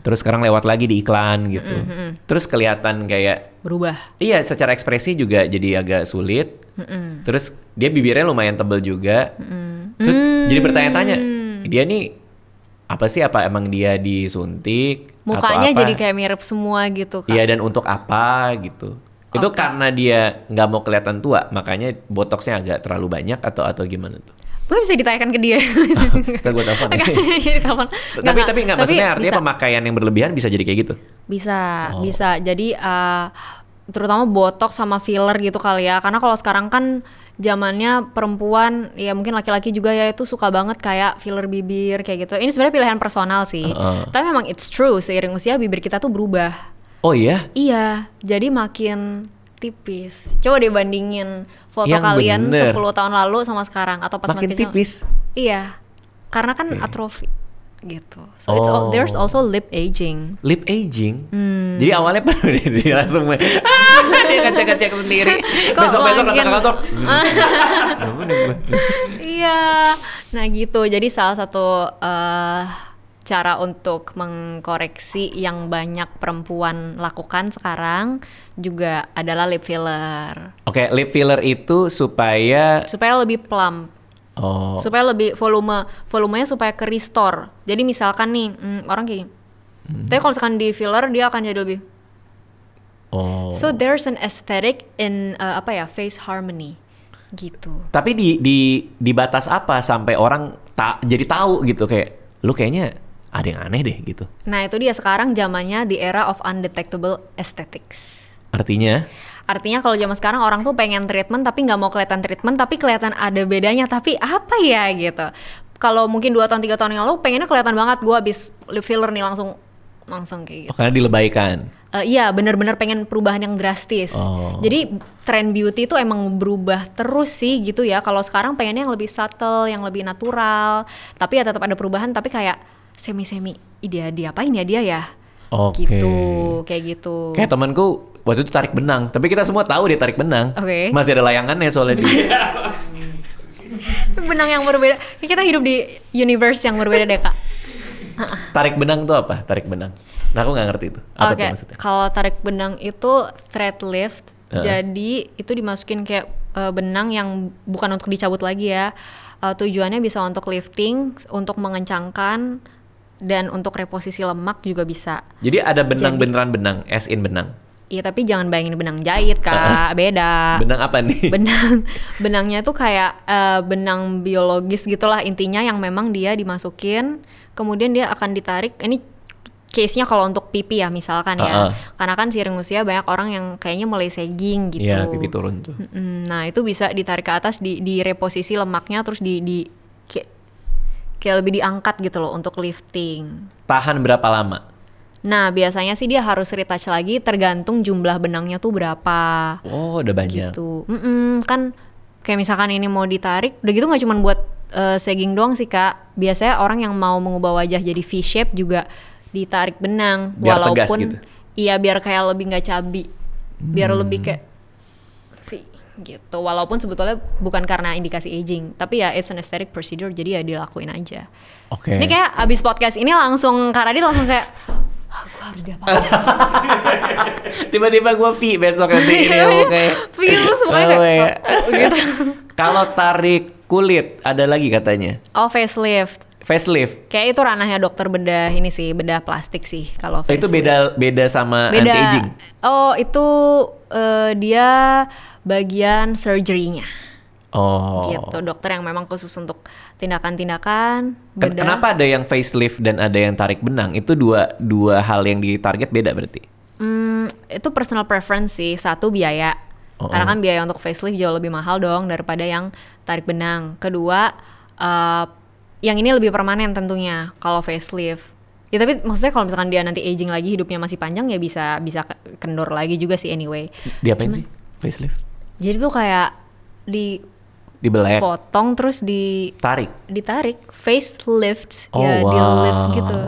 Terus sekarang lewat lagi di iklan gitu. Terus kelihatan kayak berubah. Iya, secara ekspresi juga jadi agak sulit. Terus dia bibirnya lumayan tebal juga. Terus jadi bertanya-tanya, dia nih apa sih? Apa emang dia disuntik? Mukanya atau apa? jadi kayak mirip semua gitu kan? Iya, dan untuk apa gitu? Itu karena dia nggak mau kelihatan tua, makanya botoxnya agak terlalu banyak atau gimana tuh? Gue bisa ditanyakan ke dia. Ntar gue telepon. Tapi nggak, maksudnya artinya bisa. Pemakaian yang berlebihan bisa jadi kayak gitu? Bisa. Jadi terutama botox sama filler gitu kali ya. Karena kalau sekarang kan zamannya perempuan, ya mungkin laki-laki juga ya, itu suka banget kayak filler bibir kayak gitu. Ini sebenarnya pilihan personal sih. Tapi memang it's true, seiring usia bibir kita tuh berubah. Oh iya? Iya, jadi makin tipis. Coba deh bandingin foto yang kalian bener. 10 tahun lalu sama sekarang atau pas makin tipis. Iya. Karena kan atrofi gitu. So there's also lip aging. Lip aging? Jadi awalnya dia langsung dia ngecek-ngecek sendiri. Besok-besok datang ke kantor. Iya. Nah gitu. Jadi salah satu cara untuk mengkoreksi yang banyak perempuan lakukan sekarang juga adalah lip filler. Oke, lip filler itu supaya lebih plump. Supaya lebih volumenya supaya ke restore. Jadi misalkan nih orang kayak tapi kalau misalkan di filler dia akan jadi lebih. So there's an aesthetic in face harmony gitu. Tapi di batas apa sampai orang jadi tahu gitu kayak lu kayaknya ada yang aneh deh gitu. Nah itu dia, sekarang zamannya the era of undetectable aesthetics. Artinya kalau zaman sekarang orang tuh pengen treatment tapi nggak mau kelihatan treatment, tapi kelihatan ada bedanya, tapi apa ya gitu. Kalau mungkin 2 tahun 3 tahun yang lalu pengennya kelihatan banget gue habis lip filler nih langsung kayak gitu. Karena dilebaikan. Iya, benar-benar pengen perubahan yang drastis. Jadi tren beauty itu emang berubah terus sih gitu ya. Kalau sekarang pengennya yang lebih subtle, yang lebih natural, tapi ya tetap ada perubahan, tapi kayak semi diapain ya dia ya? Gitu, kayak gitu. Kayak temanku waktu itu tarik benang, tapi kita semua tahu dia tarik benang. Masih ada layangannya soalnya dia. Benang yang berbeda. Kita hidup di universe yang berbeda deh Kak. Tarik benang tuh apa? Tarik benang. Nah aku nggak ngerti itu. Apa tuh maksudnya? Kalau tarik benang itu thread lift. Jadi itu dimasukin kayak benang yang bukan untuk dicabut lagi ya. Tujuannya bisa untuk lifting, untuk mengencangkan, dan untuk reposisi lemak juga bisa. Jadi ada benang beneran benang, as in benang? Iya, tapi jangan bayangin benang jahit Kak, beda. Benang apa nih? Benangnya tuh kayak benang biologis gitulah intinya, yang memang dia dimasukin, kemudian dia akan ditarik. Ini case-nya kalau untuk pipi ya misalkan ya. Karena kan seiring usia banyak orang yang kayaknya mulai sagging gitu. Iya, pipi turun tuh. Nah, itu bisa ditarik ke atas, di reposisi lemaknya, terus kayak lebih diangkat gitu loh untuk lifting. Tahan berapa lama? Nah biasanya sih dia harus retouch lagi, tergantung jumlah benangnya tuh berapa. Udah banyak gitu. Kan kayak misalkan ini mau ditarik, udah gitu gak cuma buat sagging doang sih Kak. Biasanya orang yang mau mengubah wajah jadi V-shape juga ditarik benang. Biar walaupun tegas gitu? Iya, biar kayak lebih gak cabi, biar lebih kayak V gitu. Walaupun sebetulnya bukan karena indikasi aging, tapi ya it's an aesthetic procedure, jadi ya dilakuin aja. Ini kayak abis podcast ini langsung Kak Radit langsung kayak gue harus diapain. Tiba-tiba gue V besok nanti ini kayak feel semuanya kayak gitu. Kalau tarik kulit ada lagi katanya. Facelift. Kayak itu ranahnya dokter bedah ini sih, bedah plastik sih kalau facelift. Itu beda sama anti-aging? Itu dia bagian surgery-nya. Gitu, dokter yang memang khusus untuk tindakan-tindakan bedah. Kenapa ada yang facelift dan ada yang tarik benang? Itu dua hal yang ditarget beda berarti? Itu personal preference sih. Satu biaya, karena kan biaya untuk facelift jauh lebih mahal dong daripada yang tarik benang. Kedua, yang ini lebih permanen tentunya kalau facelift. Ya tapi maksudnya kalau misalkan dia nanti aging lagi, hidupnya masih panjang, ya bisa kendor lagi juga sih anyway. Diapain sih facelift? Jadi tuh kayak dibelek, potong terus ditarik facelift, di-lift gitu.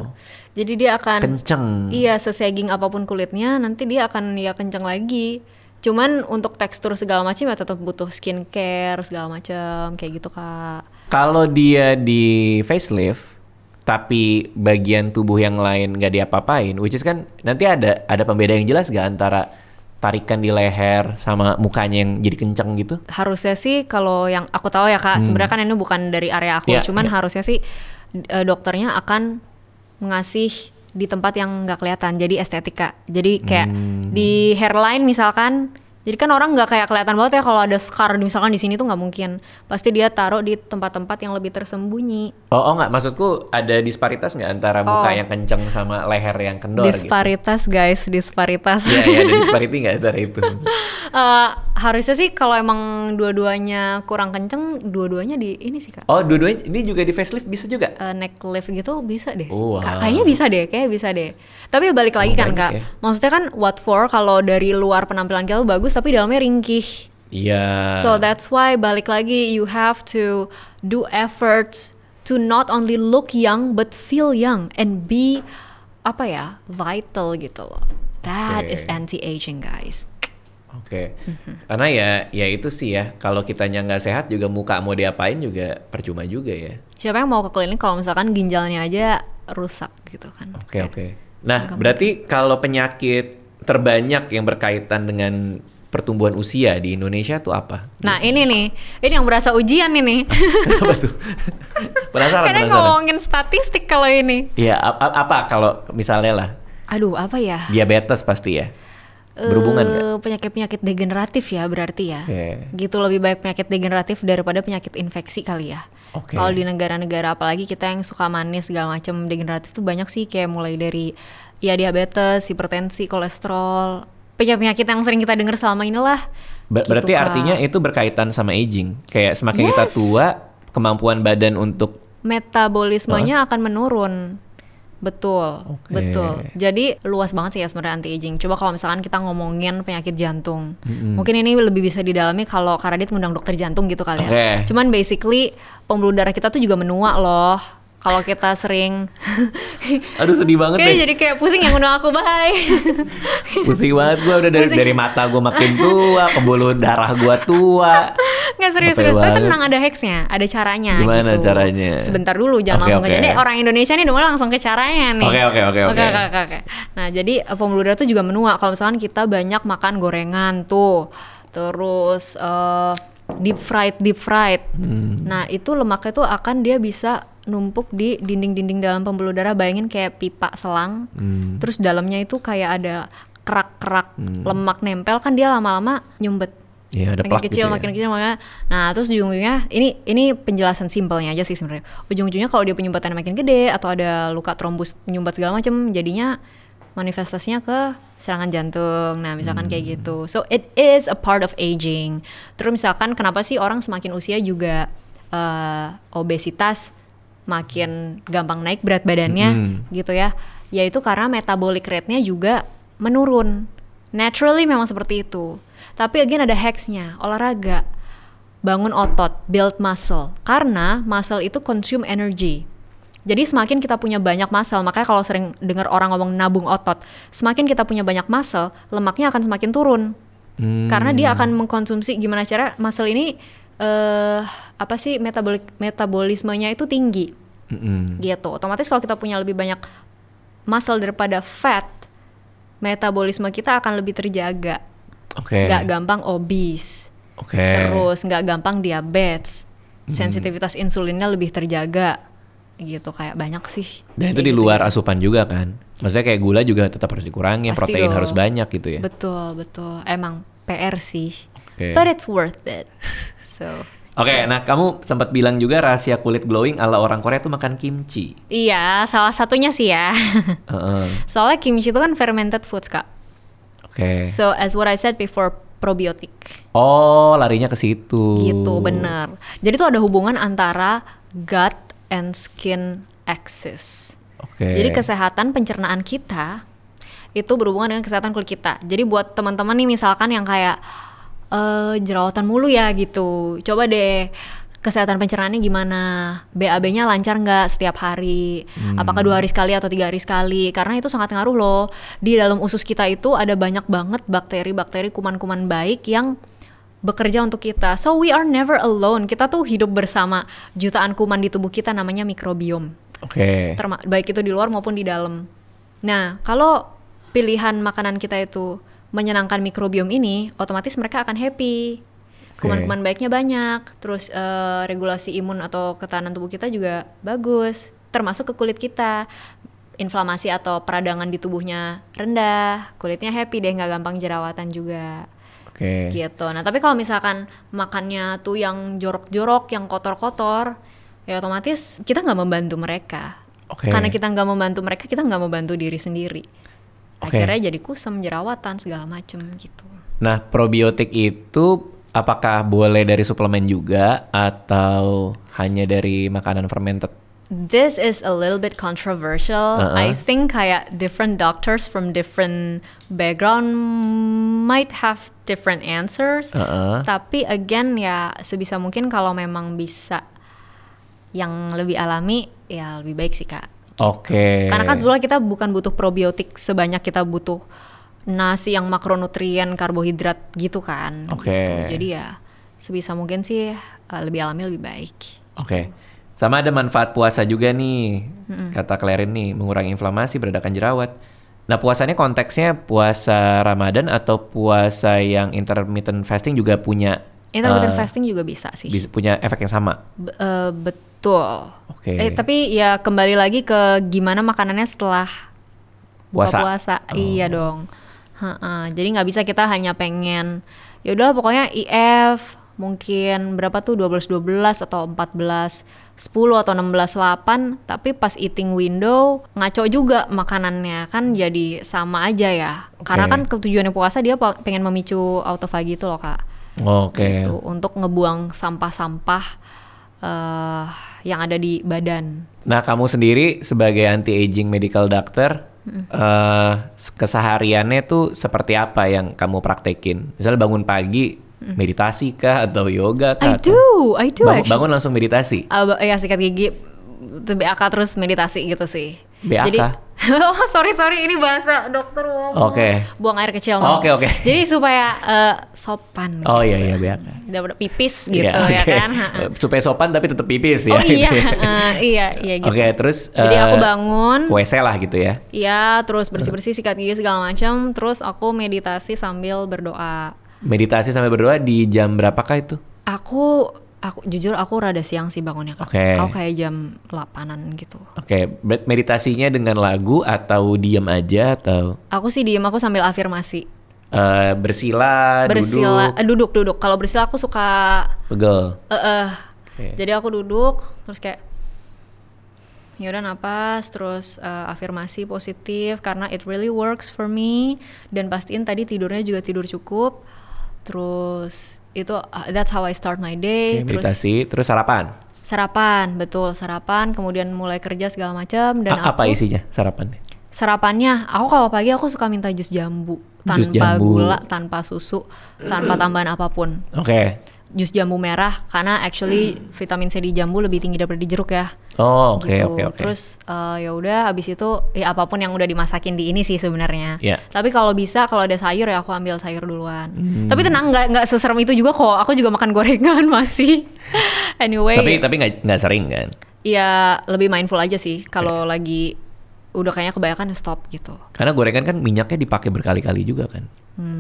Jadi dia akan kenceng. Iya, sesagging apapun kulitnya nanti dia akan kenceng lagi. Cuman untuk tekstur segala macam ya tetap butuh skincare segala macam kayak gitu Kak. Kalau dia di facelift tapi bagian tubuh yang lain nggak diapa-apain, which is kan nanti ada pembeda yang jelas nggak antara tarikan di leher sama mukanya yang jadi kenceng gitu? Harusnya sih kalau yang aku tahu ya Kak, sebenarnya kan ini bukan dari area aku, cuman harusnya sih dokternya akan ngasih di tempat yang nggak kelihatan, jadi estetika. Jadi kayak di hairline misalkan, jadi kan orang nggak kayak kelihatan banget ya kalau ada scar misalkan di sini tuh nggak mungkin. Pasti dia taruh di tempat-tempat yang lebih tersembunyi. Oh nggak, maksudku ada disparitas nggak antara muka yang kenceng sama leher yang kendor? Disparitas gitu? Guys, disparitas. Iya, ada disparity nggak antara itu? Harusnya sih kalau emang dua-duanya kurang kenceng, dua-duanya di ini sih Kak. Oh, dua-duanya ini juga di facelift bisa juga? Neck lift gitu bisa deh. Wow. Kayaknya bisa deh. Tapi balik lagi kan Kak, ya? Maksudnya kan what for kalau dari luar penampilan kita tuh bagus tapi dalamnya ringkih. Iya. So that's why balik lagi you have to do efforts to not only look young but feel young and be vital gitu loh. That is anti-aging guys. Oke. Karena ya itu sih ya, kalau kitanya nggak sehat juga muka mau diapain juga percuma juga ya. Siapa yang mau ke klinik kalau misalkan ginjalnya aja rusak gitu kan. Oke. Nah, berarti kalau penyakit terbanyak yang berkaitan dengan pertumbuhan usia di Indonesia tuh apa? Nah ini yang berasa ujian ini. Kenapa tuh? Penasaran. Karena ngomongin statistik kalau ini. Iya, apa kalau misalnya lah? Aduh, apa ya? Diabetes pasti ya? Berhubungan nggak? Penyakit-penyakit degeneratif ya berarti ya. Gitu, lebih baik penyakit degeneratif daripada penyakit infeksi kali ya. Kalau di negara-negara apalagi kita yang suka manis segala macam, degeneratif tuh banyak sih, kayak mulai dari ya diabetes, hipertensi, kolesterol, penyakit yang sering kita dengar selama inilah. Berarti gitu, artinya itu berkaitan sama aging. Kayak semakin kita tua, kemampuan badan untuk metabolismenya akan menurun. Betul. Jadi luas banget sih ya sebenarnya anti-aging. Coba kalau misalkan kita ngomongin penyakit jantung, mungkin ini lebih bisa didalami kalau Karadit ngundang dokter jantung gitu kali ya. Cuman basically pembuluh darah kita tuh juga menua loh. Kalau kita sering aduh sedih banget deh. Jadi kayak pusing yang ngundang aku, bye. Pusing banget gue udah dari mata gue makin tua, pembuluh darah gue tua. Nggak serius. Tapi tenang, ada hacksnya, ada caranya. Gimana gitu. Caranya? Sebentar dulu, jangan langsung ke caranya. Orang Indonesia nih dulu langsung ke caranya nih. Oke. Nah jadi pembuluh darah tuh juga menua. Kalau misalkan kita banyak makan gorengan tuh, terus deep fried. Nah itu lemaknya tuh akan dia bisa numpuk di dinding-dinding dalam pembuluh darah. Bayangin kayak pipa selang, terus dalamnya itu kayak ada kerak-kerak lemak nempel, kan dia lama-lama nyumbet. Iya, ada plak gitu ya. Makin kecil makanya. Nah terus ujung-ujungnya ini penjelasan simpelnya aja sih sebenarnya. Ujung-ujungnya kalau dia penyumbatannya makin gede atau ada luka trombus nyumbat segala macam, jadinya manifestasinya ke serangan jantung. Nah misalkan kayak gitu. So it is a part of aging. Terus misalkan kenapa sih orang semakin usia juga obesitas makin gampang naik berat badannya gitu ya. Yaitu karena metabolic rate-nya juga menurun. Naturally memang seperti itu. Tapi again ada hacksnya, olahraga, bangun otot, build muscle. Karena muscle itu consume energy. Jadi semakin kita punya banyak muscle, makanya kalau sering dengar orang ngomong nabung otot, semakin kita punya banyak muscle, lemaknya akan semakin turun. Karena dia akan mengkonsumsi, gimana cara muscle ini metabolismenya itu tinggi. Gitu. Otomatis kalau kita punya lebih banyak muscle daripada fat, metabolisme kita akan lebih terjaga. Nggak gampang obese. Terus nggak gampang diabetes. Sensitivitas insulinnya lebih terjaga. Gitu, kayak banyak sih. Dan itu di luar asupan juga kan? Maksudnya kayak gula juga tetap harus dikurangi, protein harus banyak gitu ya? Betul. Emang PR sih. But it's worth it. So. Nah kamu sempat bilang juga rahasia kulit glowing ala orang Korea tuh makan kimchi. Iya, salah satunya sih ya. Soalnya kimchi itu kan fermented foods, Kak. So as what I said before, probiotik. Oh, larinya ke situ. Gitu, bener. Jadi tuh ada hubungan antara gut and skin axis. Jadi kesehatan pencernaan kita itu berhubungan dengan kesehatan kulit kita. Jadi buat teman-teman nih misalkan yang kayak jerawatan mulu ya gitu, coba deh kesehatan pencernaannya gimana, BAB-nya lancar nggak setiap hari, apakah 2 hari sekali atau 3 hari sekali, karena itu sangat ngaruh loh. Di dalam usus kita itu ada banyak banget bakteri-bakteri, kuman-kuman baik yang bekerja untuk kita. So we are never alone. Kita tuh hidup bersama jutaan kuman di tubuh kita, namanya mikrobiom. Baik itu di luar maupun di dalam. Nah kalau pilihan makanan kita itu menyenangkan mikrobiom ini, otomatis mereka akan happy. Kuman-kuman baiknya banyak, terus regulasi imun atau ketahanan tubuh kita juga bagus. termasuk ke kulit kita. Inflamasi atau peradangan di tubuhnya rendah, kulitnya happy deh, nggak gampang jerawatan juga. Gitu. Nah tapi kalau misalkan makannya tuh yang jorok-jorok, yang kotor-kotor, ya otomatis kita nggak membantu mereka. Karena kita nggak membantu mereka, kita nggak membantu diri sendiri. Akhirnya jadi kusam, jerawatan, segala macem gitu. Nah probiotik itu apakah boleh dari suplemen juga atau hanya dari makanan fermented? This is a little bit controversial. I think kayak different doctors from different background might have different answers. Tapi again ya sebisa mungkin kalau memang bisa yang lebih alami ya lebih baik sih Kak. Karena kan sebenarnya kita bukan butuh probiotik sebanyak kita butuh nasi yang makronutrien, karbohidrat gitu kan. Gitu. Jadi ya sebisa mungkin sih lebih alami lebih baik. Gitu. Sama ada manfaat puasa juga nih, kata Clarin nih, mengurangi inflamasi, beredakan jerawat. Nah puasanya konteksnya puasa Ramadan atau puasa yang intermittent fasting juga punya? Intermittent fasting juga bisa sih. Punya efek yang sama? Betul. Tapi ya kembali lagi ke gimana makanannya setelah buka puasa. Iya dong. Jadi nggak bisa kita hanya pengen, yaudah pokoknya IF, mungkin berapa tuh 12-12 atau 14-10 atau 16-8, tapi pas eating window ngaco juga makanannya, kan jadi sama aja ya. Karena kan tujuannya puasa dia pengen memicu autofagi itu loh Kak. Gitu, untuk ngebuang sampah-sampah yang ada di badan. Nah kamu sendiri sebagai anti-aging medical doctor, kesehariannya tuh seperti apa yang kamu praktekin? Misalnya bangun pagi, meditasi kah atau yoga kah? I do. Bangun langsung meditasi? Ya sikat gigi, BAK terus meditasi gitu sih. BAK? Jadi, sorry ini bahasa dokter. Buang air kecil. Jadi supaya sopan. Iya BAK. Udah pipis gitu ya kan. Supaya sopan tapi tetap pipis ya. Iya gitu. Terus jadi aku bangun. WC lah gitu ya. Iya, terus bersih-bersih, sikat gigi segala macam, terus aku meditasi sambil berdoa. Meditasi sampai berdoa di jam berapakah itu? Aku jujur aku rada siang sih bangunnya Kak. Aku kayak jam 8-an gitu. Meditasinya dengan lagu atau diem aja atau? Aku sih diem, aku sambil afirmasi. Bersila, duduk. Kalau bersila aku suka pegel. Jadi aku duduk terus kayak ya udah napas, terus afirmasi positif karena it really works for me, dan pastiin tadi tidurnya juga tidur cukup. Terus itu that's how I start my day. Meditasi, terus sarapan. Betul, sarapan, kemudian mulai kerja segala macam. Dan apa isinya sarapannya? Sarapannya, aku kalau pagi aku suka minta jus jambu tanpa gula, tanpa susu, tanpa tambahan apapun. Jus jambu merah karena actually vitamin C di jambu lebih tinggi daripada di jeruk ya. Terus ya udah abis itu ya apapun yang udah dimasakin di ini sih sebenarnya. Tapi kalau bisa kalau ada sayur ya aku ambil sayur duluan. Tapi tenang, nggak seserem itu juga kok. Aku juga makan gorengan masih. Anyway. Tapi nggak sering kan? Iya, lebih mindful aja sih kalau lagi udah kayaknya kebanyakan stop gitu. Karena gorengan kan minyaknya dipakai berkali-kali juga kan.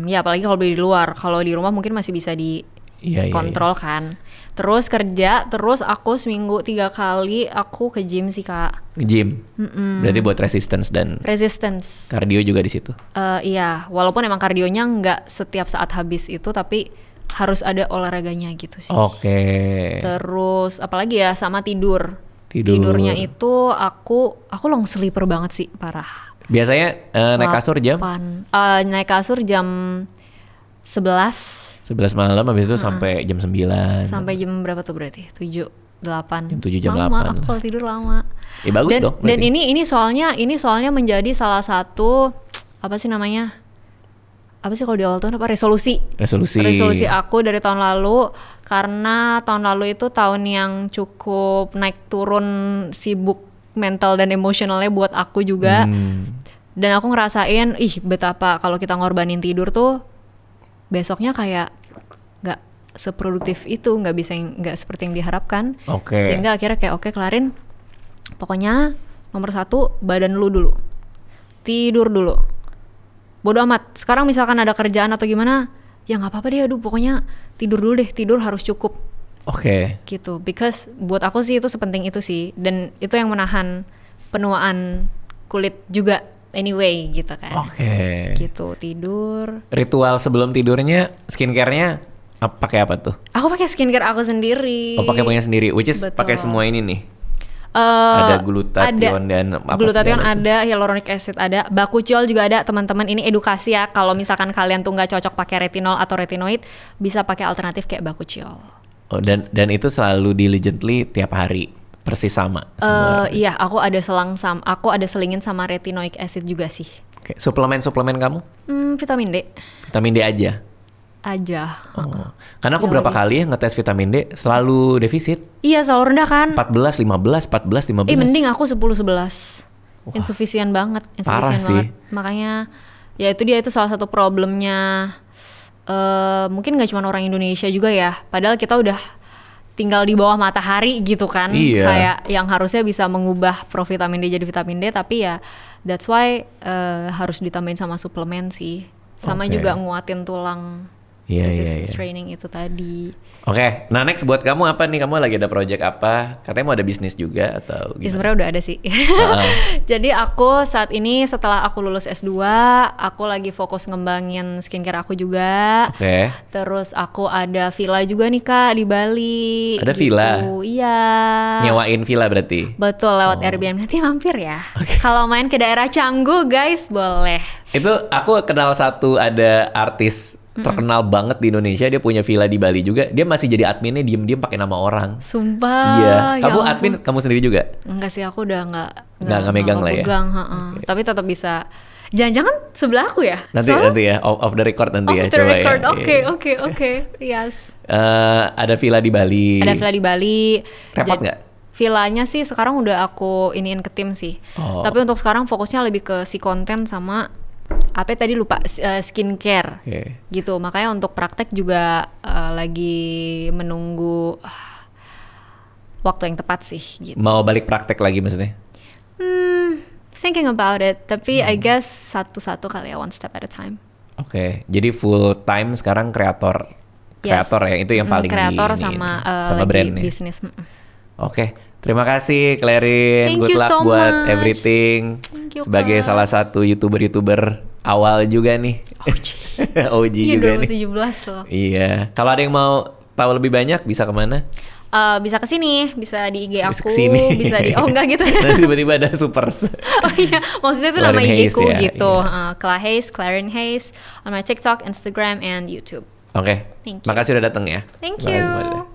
Ya apalagi kalau beli di luar. Kalau di rumah mungkin masih bisa kontrol kan. Terus kerja, terus aku seminggu 3 kali aku ke gym sih Kak. Gym? Berarti buat resistance kardio juga di situ? Iya, walaupun emang kardionya nggak setiap saat habis itu, tapi harus ada olahraganya gitu sih. Terus apalagi ya, sama tidurnya itu aku long sleeper banget sih, parah. Biasanya naik kasur jam? Naik kasur jam 11 malam, habis itu sampai jam 9. Sampai jam berapa tuh berarti? 7, 8. Jam 7, jam lama, 8. Aku kalau tidur lama. Ya bagus dong. Dan ini soalnya menjadi salah satu apa sih namanya? Apa sih kalau di awal tahun apa? Resolusi aku dari tahun lalu, karena tahun lalu itu tahun yang cukup naik turun, sibuk mental dan emosionalnya buat aku juga. Dan aku ngerasain betapa kalau kita ngorbanin tidur tuh besoknya kayak nggak seproduktif itu, nggak seperti yang diharapkan. Sehingga akhirnya kayak Clarin, pokoknya nomor 1 badan lu dulu, tidur dulu, bodo amat. Sekarang misalkan ada kerjaan atau gimana, ya nggak apa-apa deh, pokoknya tidur dulu deh, tidur harus cukup. Gitu, because buat aku sih itu sepenting itu sih, dan itu yang menahan penuaan kulit juga anyway gitu kan. Gitu, tidur. Ritual sebelum tidurnya, skincare-nya pakai apa tuh? Aku pakai skincare aku sendiri. Oh, pakai punya sendiri, which is pakai semua ini nih. Ada glutathione dan apa glutathione ada, hyaluronic acid ada, bakuchiol juga ada. Teman-teman, ini edukasi ya, kalau misalkan kalian tuh nggak cocok pakai retinol atau retinoid, bisa pakai alternatif kayak bakuchiol. Oh, dan itu selalu diligently tiap hari persis sama semua. Iya, aku ada selingin sama retinoic acid juga sih. Oke, suplemen kamu? Vitamin D. Vitamin D aja. Oh. Karena aku berapa kali ya ngetes vitamin D selalu defisit. Iya, selalu rendah kan? 14, 15. Mending aku 10-11. Insufisien banget. Parah sih. Makanya ya itu salah satu problemnya. Mungkin gak cuma orang Indonesia juga ya. Padahal kita udah tinggal di bawah matahari gitu kan. Iya. Kayak yang harusnya bisa mengubah provitamin D jadi vitamin D. Tapi ya that's why harus ditambahin sama suplemen sih. Sama juga nguatin tulang. Resistance training itu tadi. Oke, nah next buat kamu apa nih? Kamu lagi ada project apa? Katanya mau ada bisnis juga atau gimana? Ya sebenarnya udah ada sih. Jadi aku saat ini setelah aku lulus S2, aku lagi fokus ngembangin skincare aku juga. Terus aku ada villa juga nih Kak di Bali. Ada villa? Iya. Nyewain villa berarti? Betul, lewat Airbnb. Nanti mampir ya. Kalau main ke daerah Canggu guys, boleh. Itu aku kenal satu, ada artis terkenal banget di Indonesia, dia punya villa di Bali juga. Dia masih jadi adminnya diem-diem pakai nama orang. Sumpah. Iya. Kamu admin kamu sendiri juga? Enggak sih, aku udah nggak megang lah ya. Tapi tetap bisa. Jangan-jangan sebelah aku ya? Nanti ya, off the record nanti ya. Off the record, oke. Yes. Ada villa di Bali. Ada villa di Bali. Repot nggak? Villanya sih sekarang udah aku iniin ke tim sih. Tapi untuk sekarang fokusnya lebih ke si konten sama apa tadi lupa, skincare gitu. Makanya untuk praktek juga lagi menunggu waktu yang tepat sih gitu. Mau balik praktek lagi maksudnya? Thinking about it, tapi I guess satu-satu kali ya, one step at a time. Jadi full time sekarang kreator ya, itu yang paling kreator sama brand bisnis. Terima kasih Clarin, good luck buat everything. Sebagai salah satu YouTuber awal juga nih. OG juga 2017 nih. Loh. Iya. Kalau ada yang mau tahu lebih banyak bisa kemana? Bisa kesini, bisa di IG aku, bisa di enggak gitu. Nanti tiba-tiba ada supers. Maksudnya itu nama IG ku ya, gitu. Clarin Hayes on my TikTok, Instagram, and YouTube. Makasih udah datang ya. Thank you.